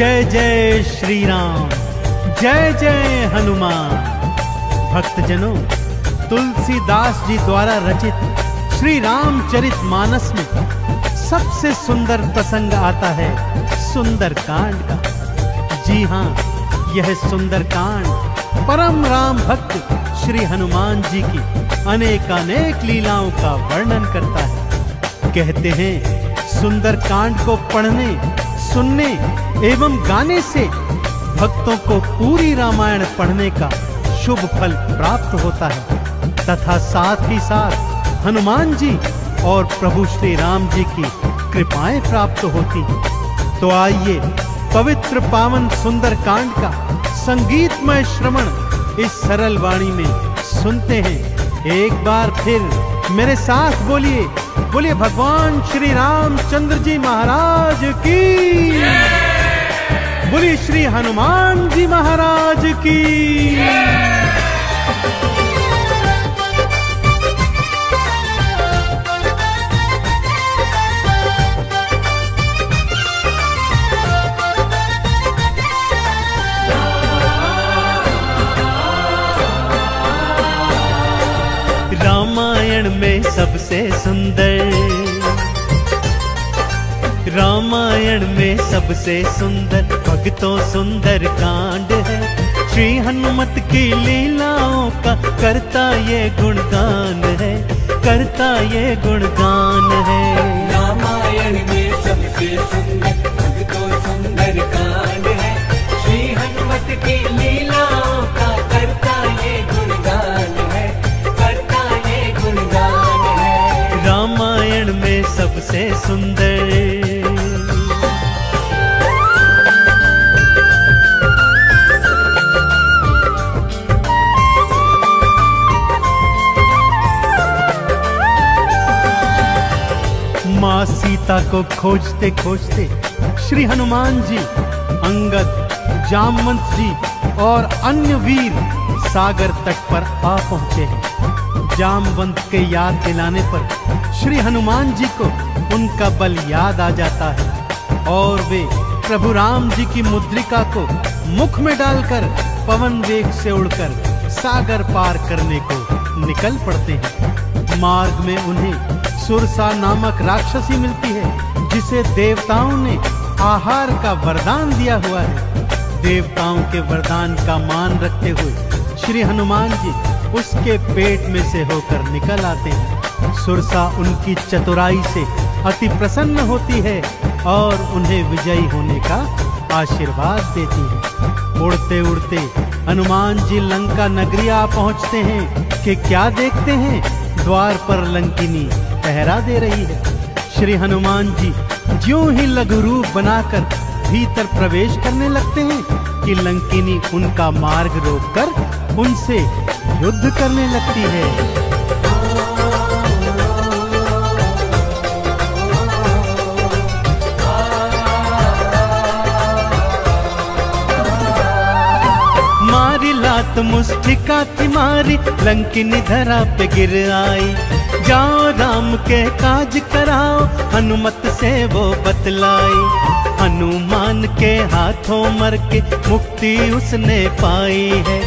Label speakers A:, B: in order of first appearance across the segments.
A: जय जय श्री राम, जय जय हनुमान। भक्तजनों, तुलसीदास जी द्वारा रचित श्री रामचरित मानस में सबसे सुंदर प्रसंग आता है सुंदरकांड का। जी हाँ, यह सुंदरकांड परम राम भक्त श्री हनुमान जी की अनेकानेक लीलाओं का वर्णन करता है। कहते हैं सुंदरकांड को पढ़ने, सुनने एवं गाने से भक्तों को पूरी रामायण पढ़ने का शुभ फल प्राप्त होता है तथा साथ ही साथ हनुमान जी और प्रभु श्री राम जी की कृपाएं प्राप्त होती हैं। तो आइए पवित्र पावन सुंदरकांड का संगीतमय श्रवण इस सरल वाणी में सुनते हैं। एक बार फिर मेरे साथ बोलिए, बोलिए भगवान श्री रामचंद्र जी महाराज की, बोलिए श्री हनुमान जी महाराज की। रामायण में सबसे सुंदर, रामायण में सबसे सुंदर भक्तों सुंदर कांड है। श्री हनुमत की लीलाओं का करता ये गुणगान है, करता ये गुणगान है।
B: रामायण में सबसे सुंदर भक्तों सुंदर कांड है। श्री हनुमत की लीलाओं का करता ये गुणगान है, करता ये गुणगान है।
A: रामायण में सबसे सुंदर। माँ सीता को खोजते खोजते श्री हनुमान जी, अंगद, जामवंत जी और अन्य वीर सागर तट पर आ पहुंचे हैं। जामवंत के याद दिलाने पर श्री हनुमान जी को उनका बल याद आ जाता है और वे प्रभु राम जी की मुद्रिका को मुख में डालकर पवन वेग से उड़कर सागर पार करने को निकल पड़ते हैं। मार्ग में उन्हें सुरसा नामक राक्षसी मिलती है जिसे देवताओं ने आहार का वरदान दिया हुआ है। देवताओं के वरदान का मान रखते हुए श्री हनुमान जी उसके पेट में से होकर निकल आते हैं। सुरसा उनकी चतुराई से अति प्रसन्न होती है और उन्हें विजयी होने का आशीर्वाद देती है। उड़ते उड़ते हनुमान जी लंका नगरी आ पहुंचते हैं कि क्या देखते हैं, द्वार पर लंकिनी पहरा दे रही है। श्री हनुमान जी ज्यों ही लघु रूप बनाकर भीतर प्रवेश करने लगते हैं कि लंकिनी उनका मार्ग रोककर उनसे युद्ध करने लगती है। मारी लात मुष्टिका की मारी, लंकिनी धरा पे गिर आई। जाओ राम के काज कराओ, हनुमत से वो बतलाई। हनुमान के हाथों मर के मुक्ति उसने पाई है।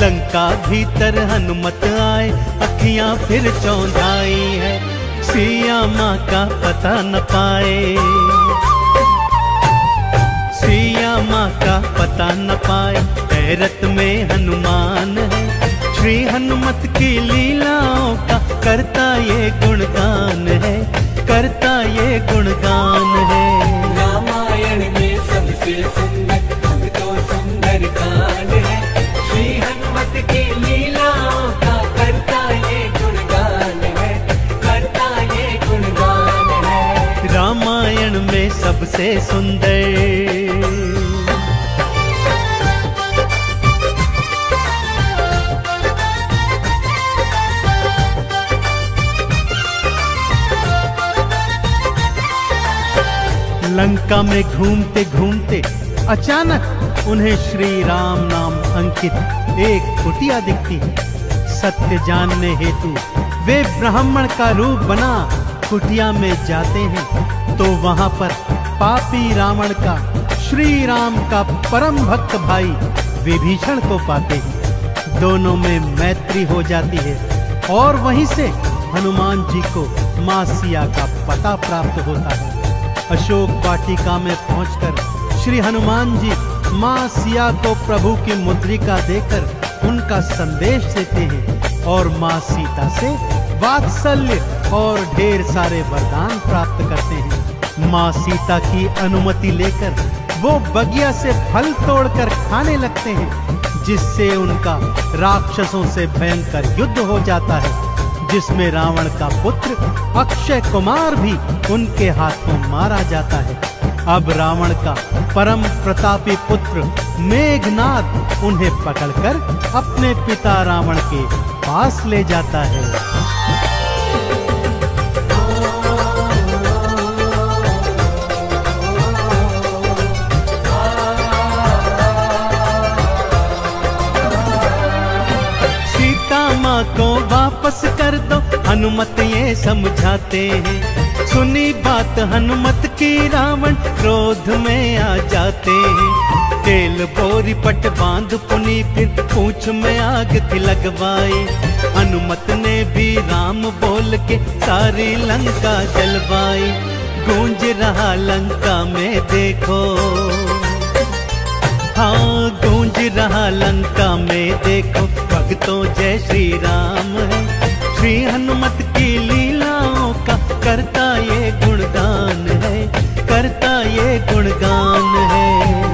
A: लंका भीतर हनुमत आए, अखियां फिर चौंधाई है। सिया माँ का पता न पाए, सिया माँ का पता न पाए, हैरत में हनुमान है। श्री हनुमत की लीलाओं का करता ये गुणगान है, करता ये गुणगान है।
B: रामायण में सबसे सुंदर भक्तों सुंदर कांड है। श्री हनुमत की लीलाओं का करता ये गुणगान है, करता ये गुणगान है।
A: रामायण में सबसे सुंदर। लंका में घूमते घूमते अचानक उन्हें श्री राम नाम अंकित एक कुटिया दिखती है। सत्य जानने हेतु वे ब्राह्मण का रूप बना कुटिया में जाते हैं तो वहां पर पापी रावण का श्री राम का परम भक्त भाई विभीषण को पाते ही दोनों में मैत्री हो जाती है और वहीं से हनुमान जी को मां सिया का पता प्राप्त होता है। अशोक वाटिका में पहुंचकर श्री हनुमान जी मां सिया को प्रभु की मुद्रिका देकर उनका संदेश देते हैं और मां सीता से वात्सल्य और ढेर सारे वरदान प्राप्त करते हैं। मां सीता की अनुमति लेकर वो बगिया से फल तोड़कर खाने लगते हैं, जिससे उनका राक्षसों से भयंकर युद्ध हो जाता है, जिसमें रावण का पुत्र अक्षय कुमार भी उनके हाथों मारा जाता है। अब रावण का परम प्रतापी पुत्र मेघनाद उन्हें पकड़कर अपने पिता रावण के पास ले जाता है। माँ को वापस कर दो, हनुमत ये समझाते हैं। सुनी बात हनुमत की रावण क्रोध में आ जाते हैं। तेल बोरी पट बांध पुनी फिर पूंछ में आग थी लगवाई। हनुमत ने भी राम बोल के सारी लंका जलवाई। गूंज रहा लंका में देखो, हाँ गूंज रहा लंका में देखो, भक्तों जय श्री राम है। श्री हनुमत की लीलाओं का करता ये गुणगान है, करता ये गुणगान है।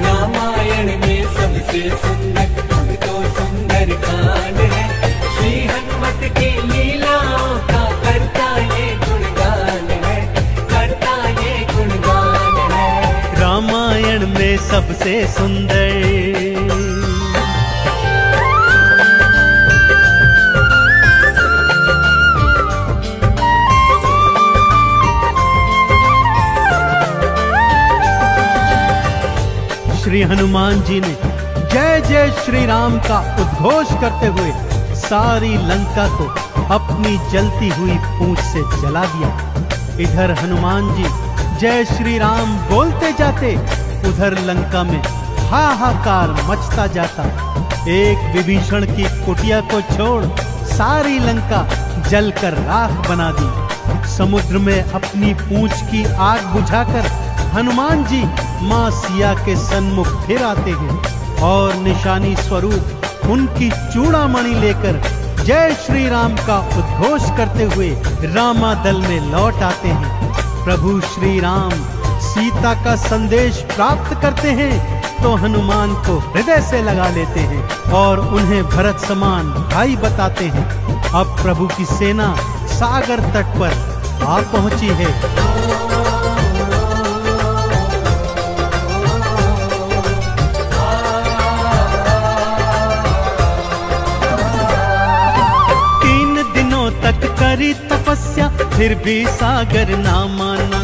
B: रामायण में सबसे सुंदर तो सुंदर कांड है। श्री हनुमत की लीलाओं का करता ये गुणगान है, करता ये गुणगान है।
A: रामायण में सबसे सुंदर श्री हनुमान जी ने जय जय श्री राम का उद्घोष करते हुए सारी लंका को अपनी जलती हुई पूंछ से जला दिया। इधर हनुमान जी जय श्री राम बोलते जाते, उधर लंका में हाहाकार मचता जाता। एक विभीषण की कुटिया को छोड़ सारी लंका जलकर राख बना दी। समुद्र में अपनी पूंछ की आग बुझाकर हनुमान जी मां सिया के सन्मुख फिर आते हैं और निशानी स्वरूप उनकी चूड़ामणि लेकर जय श्री राम का उद्घोष करते हुए रामादल में लौट आते हैं। प्रभु श्री राम सीता का संदेश प्राप्त करते हैं तो हनुमान को हृदय से लगा लेते हैं और उन्हें भरत समान भाई बताते हैं। अब प्रभु की सेना सागर तट पर आ पहुंची है। तक करी तपस्या फिर भी सागर ना माना।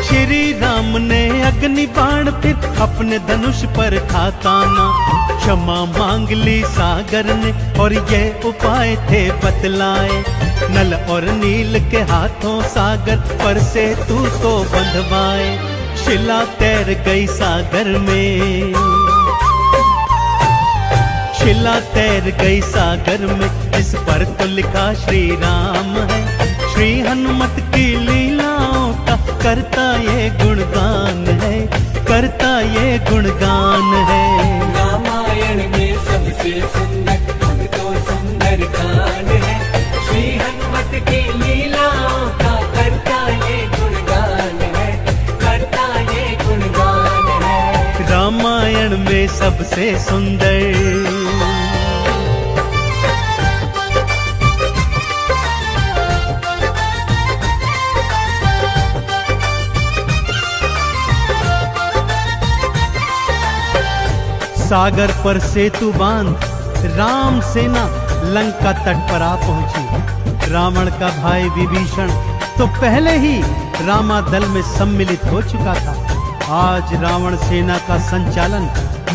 A: श्री राम ने अग्नि बाण फिर अपने धनुष पर था ताना। क्षमा मांग ली सागर ने और ये उपाय थे बतलाए। नल और नील के हाथों सागर पर से तू तो बंधवाए। शिला तैर गई सागर में, शिला तैर गई सागर में, इस पर तो लिखा श्री राम है। श्री हनुमत की लीलाओं का करता ये गुणगान है, करता ये गुणगान है।
B: रामायण में सबसे सुंदर तो सुंदर कांड है। श्री हनुमत की लीलाओं का करता ये गुणगान है, करता ये गुणगान है।
A: रामायण में सबसे सुंदर सागर पर सेतु बांध राम सेना लंका तट पर आ पहुंची। रावण का भाई विभीषण तो पहले ही रामादल में सम्मिलित हो चुका था। आज रावण सेना का संचालन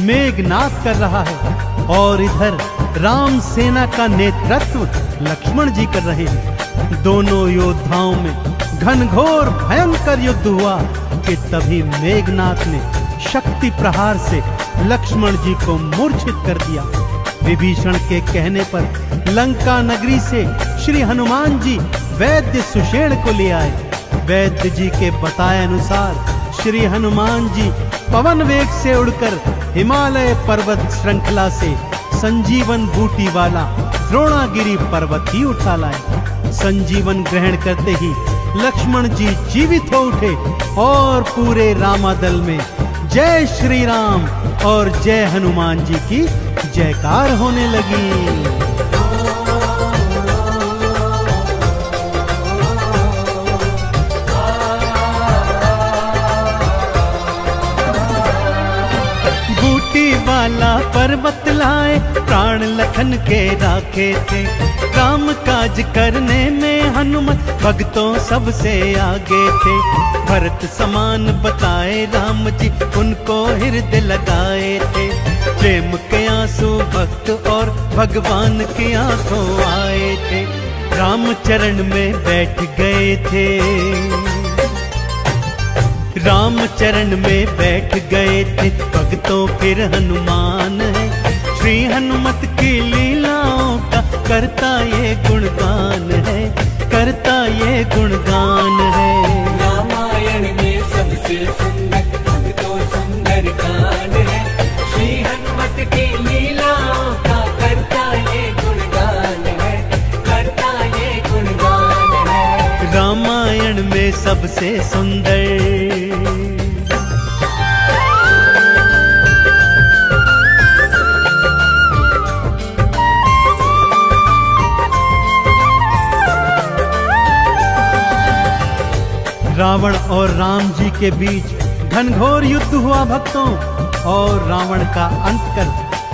A: मेघनाद कर रहा है और इधर राम सेना का नेतृत्व लक्ष्मण जी कर रहे हैं। दोनों योद्धाओं में घनघोर भयंकर युद्ध हुआ कि तभी मेघनाद ने शक्ति प्रहार से लक्ष्मण जी को मूर्छित कर दिया। विभीषण के कहने पर लंका नगरी से श्री हनुमान जी वैद्य सुषेण को ले आए। वैद्य जी के बताए अनुसार श्री हनुमान जी पवन वेग से उड़कर हिमालय पर्वत श्रृंखला से संजीवन बूटी वाला द्रोणागिरी पर्वत ही उठा लाए। संजीवन ग्रहण करते ही लक्ष्मण जी जीवित हो उठे और पूरे रामादल में जय श्री राम और जय हनुमान जी की जयकार होने लगी। वाला पर्वत लाए प्राण लखन के राखे थे। काम काज करने में हनुमत भक्तों सबसे आगे थे। भरत समान बताए राम जी उनको हृदय लगाए थे। प्रेम के आंसू भक्त और भगवान की आंखों आए थे। राम चरण में बैठ गए थे। राम चरण में बैठ गए थे भक्तों फिर हनुमान है। श्री हनुमत की लीलाओं का करता ये गुणगान है, करता ये गुणगान है।
B: रामायण में सबसे सुंदर भक्तों सुंदर कांड है। श्री हनुमत की लीलाओं का करता ये गुणगान है, करता ये गुणगान है।
A: रामायण में सबसे सुंदर रावण और राम जी के बीच घनघोर युद्ध हुआ भक्तों, और रावण का अंत कर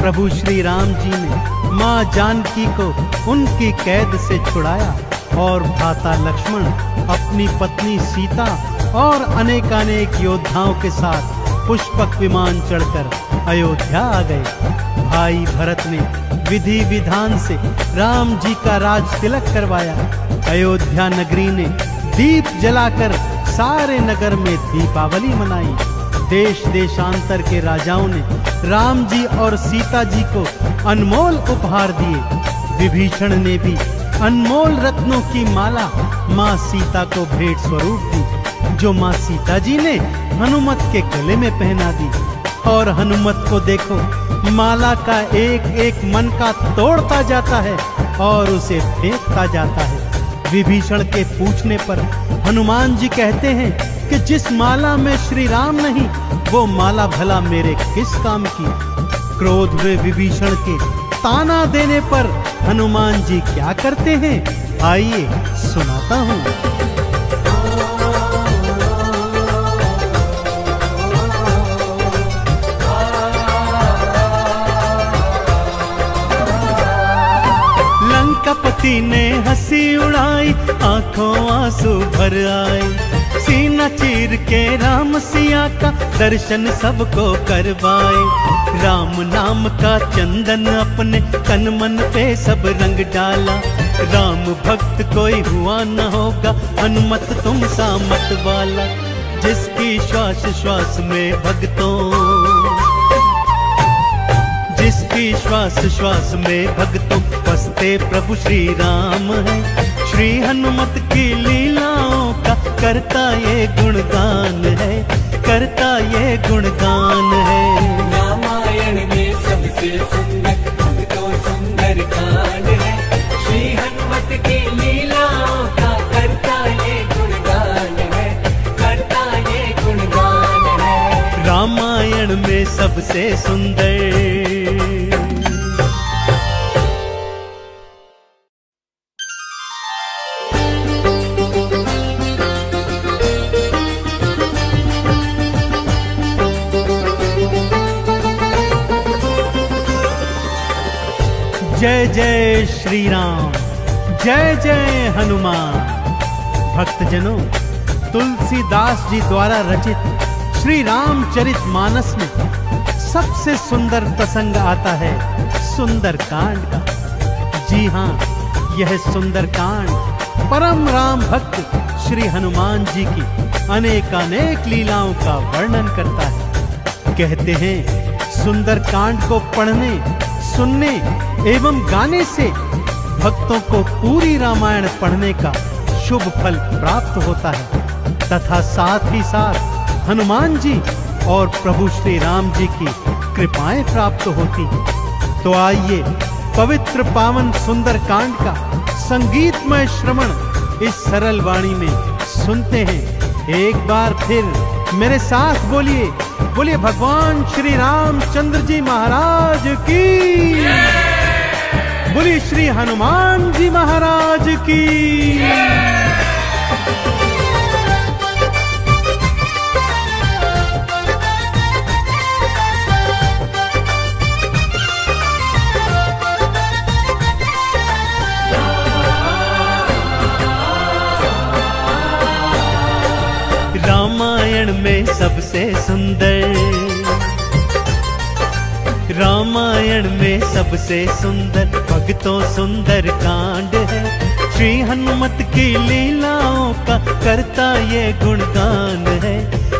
A: प्रभु श्री राम जी ने मां जानकी को उनकी कैद से छुड़ाया और भ्राता लक्ष्मण अपनी पत्नी सीता और अनेकानेक योद्धाओं के साथ पुष्पक विमान चढ़कर अयोध्या आ गए। भाई भरत ने विधि विधान से राम जी का राज तिलक करवाया। अयोध्या नगरी ने दीप जलाकर सारे नगर में दीपावली मनाई। देश देशांतर के राजाओं ने राम जी और सीता जी को अनमोल उपहार दिए। विभीषण ने भी अनमोल रत्नों की माला माँ सीता को भेंट स्वरूप दी, जो माँ सीता जी ने हनुमत के गले में पहना दी। और हनुमत को देखो, माला का एक एक मन का तोड़ता जाता है और उसे फेंकता जाता है। विभीषण के पूछने पर हनुमान जी कहते हैं कि जिस माला में श्री राम नहीं, वो माला भला मेरे किस काम की। क्रोध में विभीषण के ताना देने पर हनुमान जी क्या करते हैं, आइए सुनाता हूँ। लंकापति ने हंसी उड़ाई, आंखों आंसू भर आए। सीना चीर के राम सिया का दर्शन सबको करवाए। राम नाम का चंदन अपने तन मन पे सब रंग डाला। राम भक्त कोई हुआ न होगा, हनुमत तुम सा मत वाला। जिसकी श्वास श्वास में भक्तों, जिसकी श्वास श्वास में भक्तों बसते प्रभु श्री राम है। श्री हनुमत की लीलाओं का करता ये गुणगान है, करता ये गुणगान है।
B: रामायण में सबसे सुंदर भक्तों सुंदर कांड है। श्री हनुमत की लीलाओं का करता ये गुणगान है, करता ये गुणगान है।
A: रामायण में सबसे सुंदर। जय जय श्री राम, जय जय हनुमान। भक्तजनों, तुलसीदास जी द्वारा रचित श्री रामचरित मानस में सबसे सुंदर प्रसंग आता है सुंदर कांड का। जी हाँ, यह सुंदर कांड परम राम भक्त श्री हनुमान जी की अनेकानेक लीलाओं का वर्णन करता है। कहते हैं सुंदर कांड को पढ़ने, सुनने एवं गाने से भक्तों को पूरी रामायण पढ़ने का शुभ फल प्राप्त होता है तथा साथ ही साथ हनुमान जी और प्रभु श्री राम जी की कृपाएं प्राप्त होती हैं। तो आइए पवित्र पावन सुंदर कांड का संगीतमय श्रवण इस सरल वाणी में सुनते हैं। एक बार फिर मेरे साथ बोलिए, बोलिए भगवान श्री रामचंद्र जी महाराज की, बोलिए श्री हनुमान जी महाराज की। रामायण में सबसे सुंदर, रामायण में सबसे सुंदर भक्तों सुंदर कांड है। श्री हनुमत की लीलाओं का करता ये गुणगान है,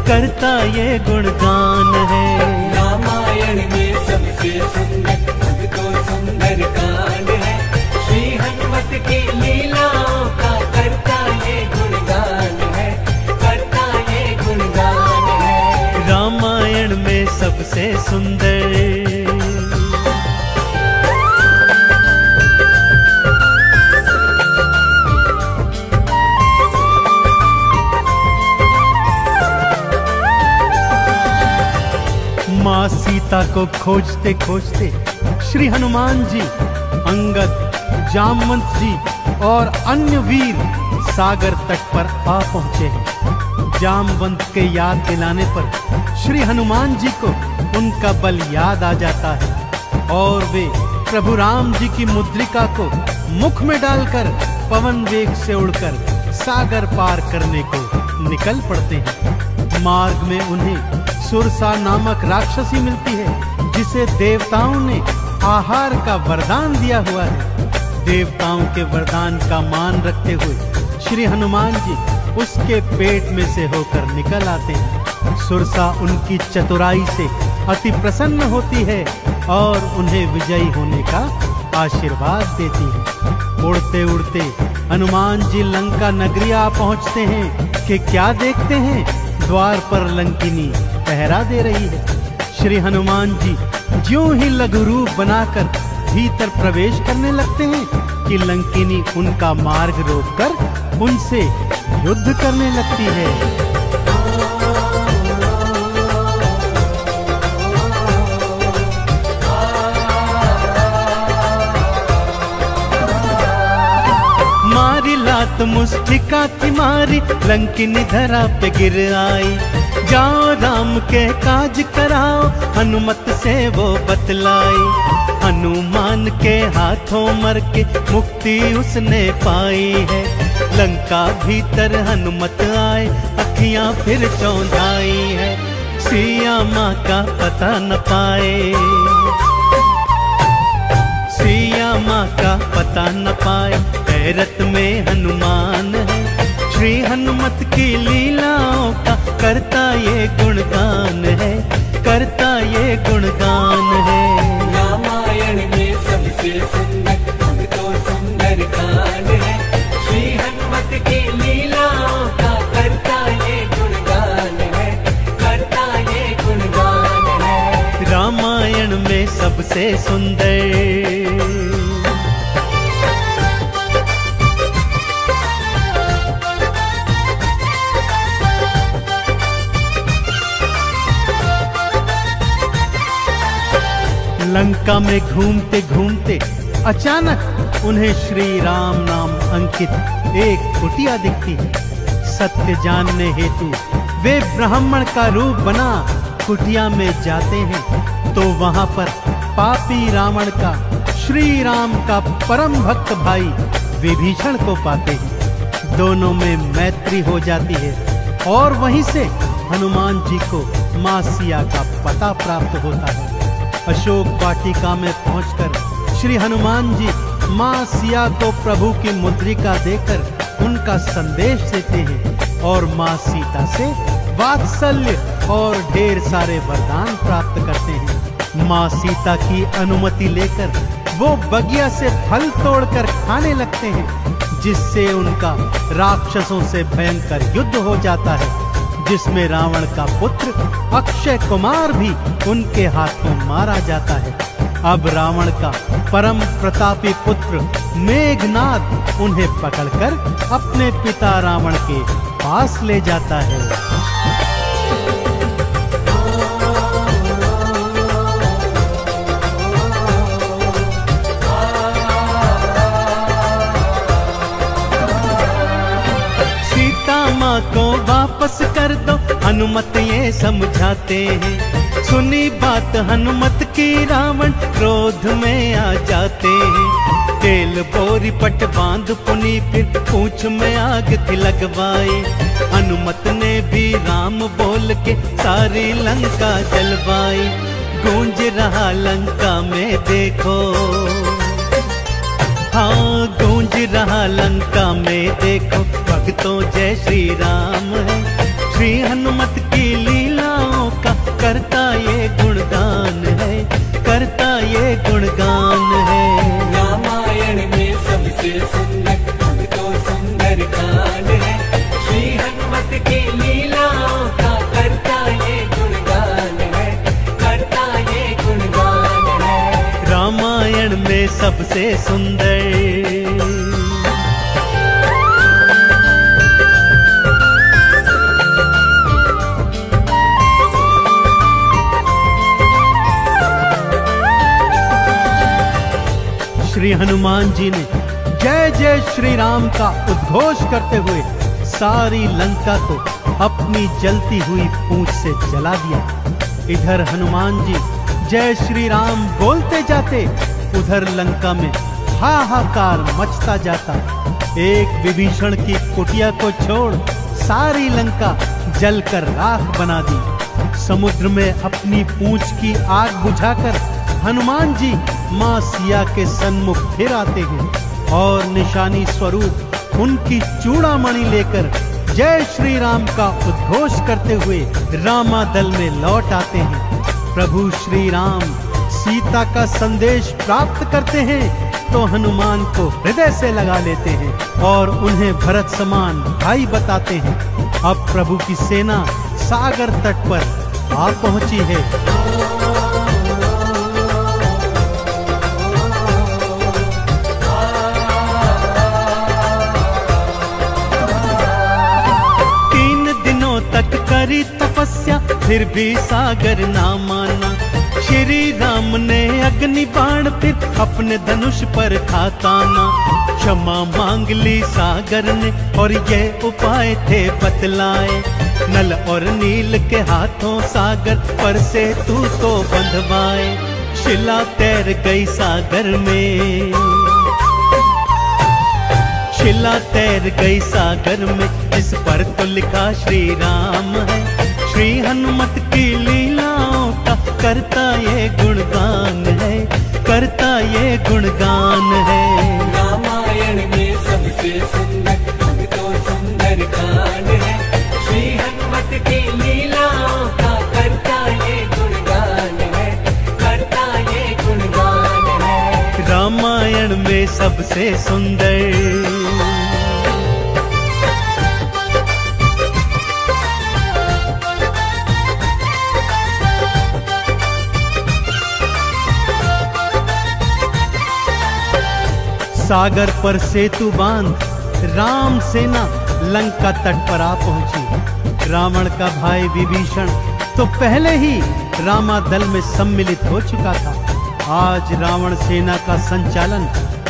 A: करता ये गुणगान है।
B: रामायण में सबसे सुंदर भक्तों सुंदर कांड है। श्री हनुमत की लीलाओं का करता ये गुणगान है, करता ये गुणगान है।
A: रामायण में सबसे सुंदर। माँ सीता को खोजते खोजते श्री हनुमान जी, अंगद, जामवंत जी और अन्य वीर सागर तट पर आ पहुंचे हैं। जामवंत के याद दिलाने पर श्री हनुमान जी को उनका बल याद आ जाता है और वे प्रभु राम जी की मुद्रिका को मुख में डालकर पवन वेग से उड़कर सागर पार करने को निकल पड़ते हैं। मार्ग में उन्हें सुरसा नामक राक्षसी मिलती है जिसे देवताओं ने आहार का वरदान दिया हुआ है। देवताओं के वरदान का मान रखते हुए श्री हनुमान जी उसके पेट में से होकर निकल आते हैं। सुरसा उनकी चतुराई से अति प्रसन्न होती है और उन्हें विजयी होने का आशीर्वाद देती है। उड़ते उड़ते हनुमान जी लंका नगरी आ पहुंचते हैं कि क्या देखते हैं, द्वार पर लंकिनी पहरा दे रही है। श्री हनुमान जी ज्यों ही लघु रूप बनाकर भीतर प्रवेश करने लगते हैं कि लंकिनी उनका मार्ग रोककर उनसे युद्ध करने लगती है। मारी लात मुष्टिका की मारी, लंकिनी धरा पे गिर आई। जाओ राम के काज कराओ, हनुमत से वो बतलाई। हनुमान के हाथों मर के मुक्ति उसने पाई है। लंका भीतर हनुमत आए, अखियां फिर चौंधाई है। सिया माँ का पता न पाए, सिया माँ का पता न पाए, हैरत में हनुमान है। श्री हनुमत की लीलाओं का करता ये गुणगान है, करता ये गुणगान है।
B: रामायण में सबसे सुंदर भक्तों सुंदर कांड है। श्री हनुमत की लीलाओं का करता ये गुणगान है, करता ये गुणगान है।
A: रामायण में सबसे सुंदर। लंका में घूमते घूमते अचानक उन्हें श्री राम नाम अंकित एक कुटिया दिखती है। सत्य जानने हेतु वे ब्राह्मण का रूप बना कुटिया में जाते हैं तो वहां पर पापी रावण का श्री राम का परम भक्त भाई विभीषण को पाते हैं। दोनों में मैत्री हो जाती है और वहीं से हनुमान जी को मां सिया का पता प्राप्त होता है। अशोक वाटिका में पहुंचकर श्री हनुमान जी मां सिया को प्रभु की मुद्रिका देकर उनका संदेश देते हैं और मां सीता से वात्सल्य और ढेर सारे वरदान प्राप्त करते हैं। माँ सीता की अनुमति लेकर वो बगिया से फल तोड़कर खाने लगते हैं, जिससे उनका राक्षसों से भयंकर युद्ध हो जाता है, जिसमें रावण का पुत्र अक्षय कुमार भी उनके हाथों मारा जाता है। अब रावण का परम प्रतापी पुत्र मेघनाद उन्हें पकड़कर अपने पिता रावण के पास ले जाता है। माँ को वापस कर दो, हनुमत ये समझाते हैं। सुनी बात हनुमत की रावण क्रोध में आ जाते हैं। तेल बोरी पट बांध पुनी फिर पूंछ में आग थी लगवाई। हनुमत ने भी राम बोल के सारी लंका जलवाई। गूंज रहा लंका में देखो, हाँ गूंज रहा लंका में देखो, भक्तों जय श्री राम है। श्री हनुमत की लीलाओं का करता ये गुणगान है, करता ये गुणगान है।
B: रामायण में सबसे सुंदर तो सुंदर कांड है। श्री हनुमत की लीलाओं का करता ये गुणगान है, करता ये गुणगान है।
A: रामायण में सबसे सुंदर श्री हनुमान जी ने जय जय श्री राम का उद्घोष करते हुए सारी लंका को अपनी जलती हुई पूंछ से जला दिया। इधर हनुमान जी जय श्री राम बोलते जाते, उधर लंका में हाहाकार मचता जाता। एक विभीषण की कुटिया को छोड़ सारी लंका जलकर राख बना दी। समुद्र में अपनी पूंछ की आग बुझाकर हनुमान जी माँ सिया के सन्मुख फिर आते हैं और निशानी स्वरूप उनकी चूड़ामणि लेकर जय श्री राम का उद्घोष करते हुए रामादल में लौट आते हैं। प्रभु श्री राम सीता का संदेश प्राप्त करते हैं तो हनुमान को हृदय से लगा लेते हैं और उन्हें भरत समान भाई बताते हैं। अब प्रभु की सेना सागर तट पर आ पहुंची है। तक करी तपस्या फिर भी सागर ना माना। श्री राम ने अग्नि बाण फिर अपने धनुष पर खाताना। क्षमा मांग ली सागर ने और ये उपाय थे बतलाए। नल और नील के हाथों सागर पर से तू तो बंधवाए। शिला तैर गई सागर में, शिला तैर गई सागर में, इस पर तो लिखा श्री राम है। श्री हनुमत की लीलाओं का करता ये गुणगान है, करता ये गुणगान है।
B: रामायण में सबसे सुंदर तो सुंदर कांड है। श्री हनुमत की लीलाओं का करता ये गुणगान है, करता ये गुणगान है।
A: रामायण में सबसे सुंदर सागर पर सेतु बांध राम सेना लंका तट पर आ पहुंची। रावण का भाई विभीषण तो पहले ही रामादल में सम्मिलित हो चुका था। आज रावण सेना का संचालन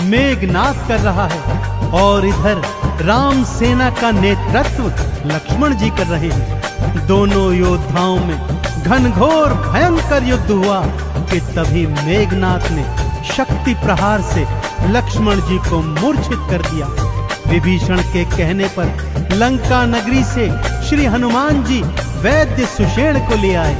A: मेघनाद कर रहा है और इधर राम सेना का नेतृत्व लक्ष्मण जी कर रहे हैं। दोनों योद्धाओं में घनघोर भयंकर युद्ध हुआ कि तभी मेघनाद ने शक्ति प्रहार से लक्ष्मण जी को मूर्छित कर दिया। विभीषण के कहने पर लंका नगरी से श्री हनुमान जी वैद्य सुषेण को ले आए।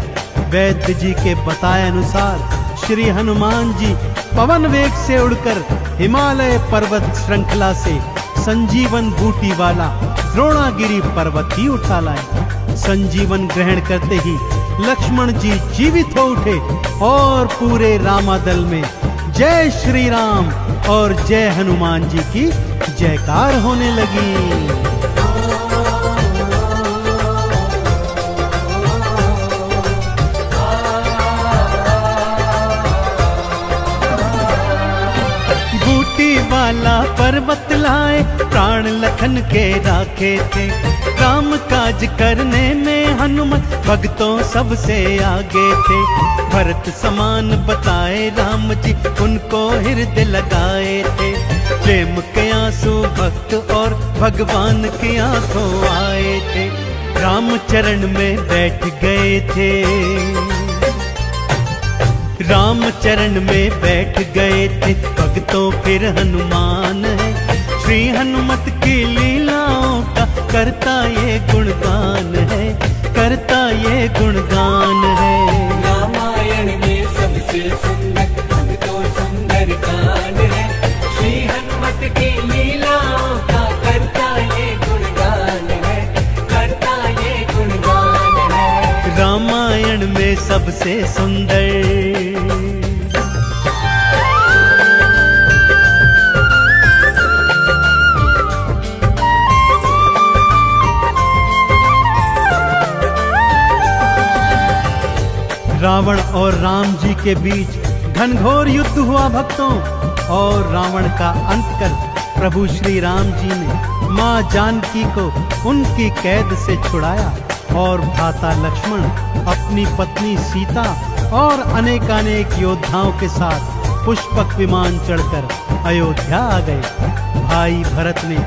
A: वैद्य जी के बताए अनुसार श्री हनुमान जी पवन वेग से उड़कर हिमालय पर्वत श्रृंखला से संजीवन बूटी वाला द्रोणागिरी पर्वत ही उठा लाए। संजीवन ग्रहण करते ही लक्ष्मण जी जीवित हो उठे और पूरे रामादल में जय श्री राम और जय हनुमान जी की जयकार होने लगी। वाला पर्वत लाए प्राण लखन के राखे थे, काम काज करने में हनुमत भक्तों सबसे आगे थे। भरत समान बताए राम जी उनको हृदय लगाए थे, प्रेम के आंसू भक्त और भगवान की आंखों आए थे। राम चरण में बैठ गए थे, राम चरण में बैठ गए थे भक्तों फिर हनुमान है। श्री हनुमत की लीलाओं का करता ये गुणगान है, करता ये गुणगान है।
B: रामायण में सबसे सुंदर भक्तों सुंदर कांड है, श्री हनुमत की लीलाओं का करता ये गुणगान है, करता ये गुणगान है।
A: रामायण में सबसे सुंदर रावण और राम जी के बीच घनघोर युद्ध हुआ भक्तों, और रावण का अंत कर प्रभु श्री राम जी ने मां जानकी को उनकी कैद से छुड़ाया और भ्राता लक्ष्मण अपनी पत्नी सीता और अनेकानेक योद्धाओं के साथ पुष्पक विमान चढ़कर अयोध्या आ गए। भाई भरत ने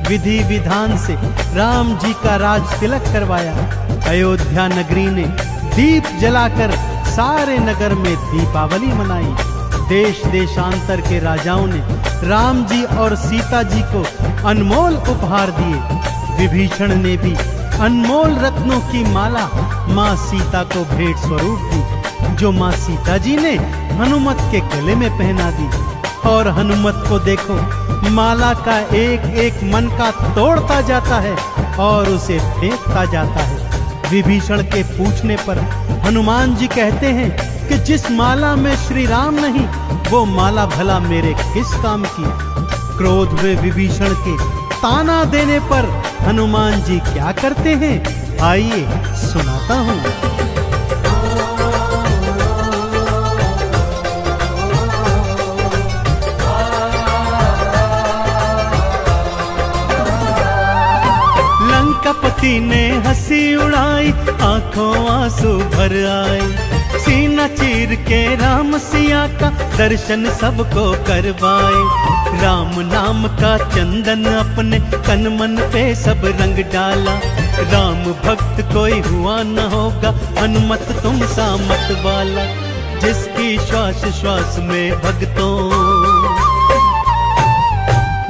A: विधि विधान से राम जी का राज तिलक करवाया। अयोध्या नगरी ने दीप जलाकर सारे नगर में दीपावली मनाई। देश देशांतर के राजाओं ने राम जी और सीता जी को अनमोल उपहार दिए। विभीषण ने भी अनमोल रत्नों की माला माँ सीता को भेंट स्वरूप दी, जो माँ सीता जी ने हनुमत के गले में पहना दी। और हनुमत को देखो, माला का एक एक मन का तोड़ता जाता है और उसे फेंकता जाता है। विभीषण के पूछने पर हनुमान जी कहते हैं कि जिस माला में श्री राम नहीं, वो माला भला मेरे किस काम की। क्रोध में विभीषण के ताना देने पर हनुमान जी क्या करते हैं, आइए सुनाता हूँ। लंकापति ने हंसी उड़ाई, आंखों आंसू भर आए। सीना चीर के राम सिया का दर्शन सबको करवाए। राम नाम का चंदन अपने तन मन पे सब रंग डाला। राम भक्त कोई हुआ न होगा, हनुमत तुम सा मत वाला। जिसकी श्वास श्वास में भक्तों,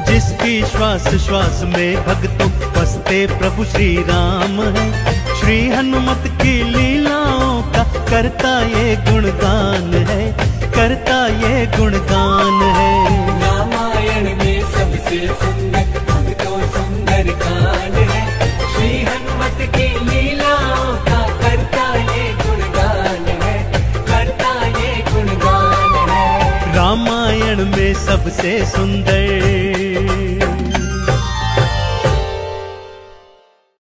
A: जिसकी श्वास श्वास में भक्तों बसते प्रभु श्री राम है। श्री हनुमत की लीलाओं का करता ये गुणगान है, करता ये गुणगान है।
B: रामायण में सबसे सुंदर भक्तों सुंदर कांड है, श्री हनुमत की लीलाओं का करता ये गुणगान है, करता ये गुणगान है।
A: रामायण में सबसे सुंदर